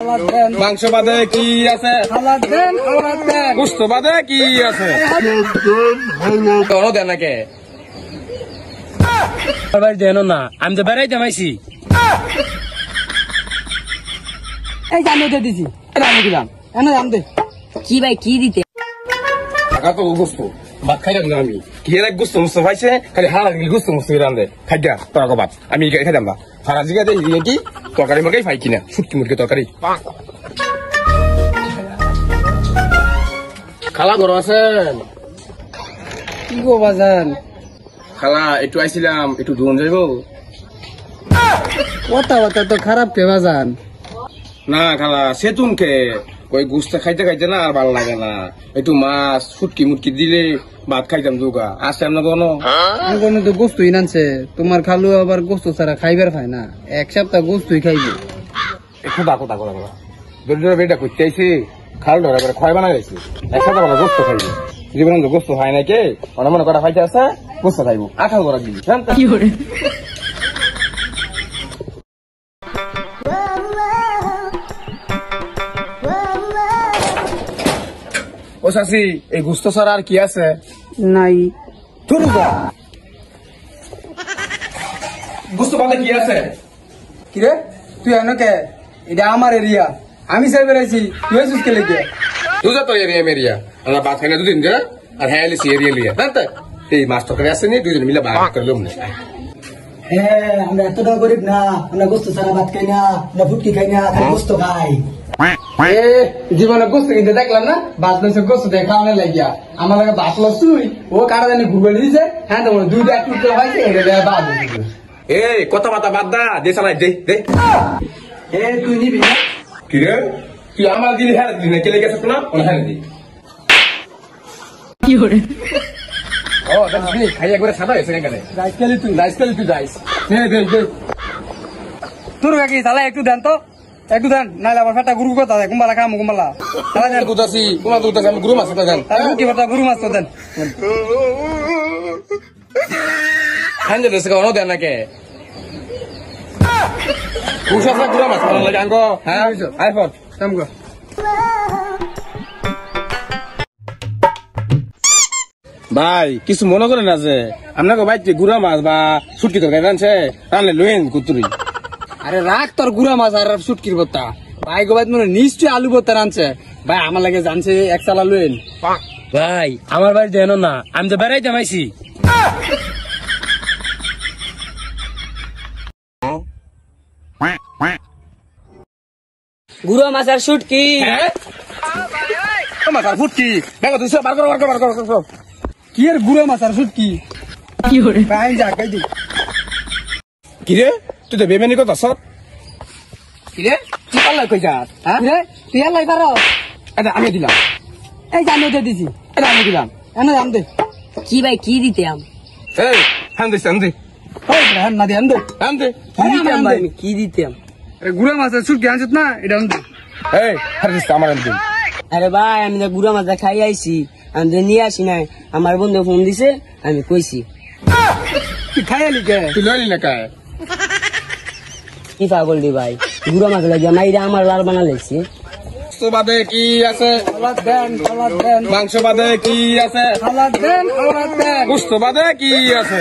মাংস বাদে কি আছে? গোস্ত বাদে কি আছে? দেন নাকি দেন না, আমি তো বেড়াই জামাইছি। এই জানিয়ে দিছি, আমি দিলাম কি ভাই কি দিতে টাকা তো গোস্ত ভাত খাইলাম না আমি। কি এর গোস্ত মুস্ত পাইছে খালি হারা গোস্ত মুস্ত রান্ধে খাইয়া তোর ভাত আমি খাইতাম না। ফারা জিগা দিয়ে কি তরকারি মরকারি পাই কিনা শুটকি মুরগি তরকারি। খালা ঘর আছেন? কি গো বাজান? খালা একটু আইছিলাম, একটু দোন যাইব? কথা তো খারাপ কে বাজান? না খালা সেতুন খে ওই গোস্ত খাইতে খাইতে না আর ভালো লাগে না। একটু মাছ শুটকি মুটকি দিলে ভাত খাইতাম দুগা। আসে আপনার কোনো তো গোস্তই নানছে, তোমার খালু আবার গোস্ত ছাড়া খাইবার পায় না, এক সপ্তাহ গোস্তই খাইবে। একটু ডাকো ডাকো ডাকো দরিদ্র বেটা করতে আইসি খাল ধরা করে খয় বানাই গেছি। এক সপ্তাহ বলা গোস্ত খাইবে, জীবন তো গোস্ত হয় না কে মনে মনে করা খাইতে আসে গোস্ত খাইবো আঠাল করা দিবি। ও শাসি এই গোস্ত ছাড়া আর কি আছে? নাই গোস্ত বাদে কি আছে? কিরে তুই এনকে? এটা আমার এরিয়া, আমি চাই বেড়াইছি, তুই আসিস কে লেগে? তুই যা তো এরিয়া মেরিয়া আমরা ভাত খাই না দুদিন যা আর হ্যাঁ লিছি এরিয়া লিয়া জানতে এই মাছ তরকারি আসেনি দুজন মিলে ভাগ করে লোম না। হ্যাঁ আমরা এতটা গরিব না, আমরা গোস্ত ছাড়া ভাত খাই না, আমরা ফুটকি খাই না, খালি গোস্ত খাই। জীবনে গোস্ত কিনতে দেখলাম না, বাস লইছে গোস্ত দিয়ে খাওয়ানো লাগিয়া আমার লাগে বাস লস তুই ও কারা জানি ঘুরে দিয়েছে। হ্যাঁ তোমার দুইটা টুকরো হয়েছে এটা বাদ এই কথা বাতা বাদ দা দে চালাই দে দে। তুই নিবি না? কি রে তুই আমার দিলি হ্যাঁ দিলি না কেলে গেছে না হ্যাঁ দি কি করে? ও দাদি খাইয়া করে সাদা হয়েছে কেন? রাইস খেলি তুই যাইস। তোর কাকি তাহলে একটু দেন তো, একটু দেন নাইলে আমার ফেটা গুরু কথা কুম্বালা খামু কুম্বালা তাহলে দেন। দুধ আছি তোমার দুধ আছে আমি গুরু মাছ দেন কি কথা গুরু মাছ তো দেন। হ্যাঁ যে দেশে কোনো দেন নাকি কুসা গুরু মাছ ভালো লাগে আঙ্গো। হ্যাঁ আইফোন আমগো ভাই কিছু মনে করে না যে আপনাকে বাইতে গুড়া মাছ বা শুটকি তরকারি রানছে রানলে লইন কুতুরি। আরে রাখ তোর গুড়া মাছ আর শুটকির ভর্তা ভাই গো ভাই মনে নিশ্চয়ই আলু ভর্তা রানছে ভাই আমার লাগে জানছে এক চালা লইন। ভাই আমার বাড়ি দেন না, আমি তো বেড়াই জামাইছি। গুড়া মাছ আর শুটকি মাছ আর ফুটকি দেখো তুই বার করো কি এর গুড়া মাছ আর শুটকি কি করে ভাই যা কই দি। কি রে তুই তো বেমেনি কথা সব কি রে তুই পাল্লা কই যা? হ্যাঁ রে তুই এলাই পারো? এটা আমি দিলাম, এই জানিয়ে দিছি, এটা আমি দিলাম। এনে দাম দে কি ভাই কি দিতে আম? এই হ্যাঁ দিস আমি ওই হ্যাঁ না দে আম দে আম দে কি দিতে আম ভাই? কি দিতে আম? গুড়া মাছ আর শুটকি আনছত না, এটা আম দে। এই হ্যাঁ দিস আমার আম দে। আরে ভাই আমি তো গুড়া মাছ খাই আইছি, আমি তো নিয়ে আসি নাই, আমার বন্ধু ফোন দিছে আমি কইছি। তুই খাই আলি কে? তুই লইলি না কায়? কি পাগল দি ভাই, গুড়া মাছ লাগিয়া মাইরা আমার লাল বানা লেছি। গোস্ত বাদে কি আছে? মাংস বাদে কি আছে? গোস্ত বাদে কি আছে?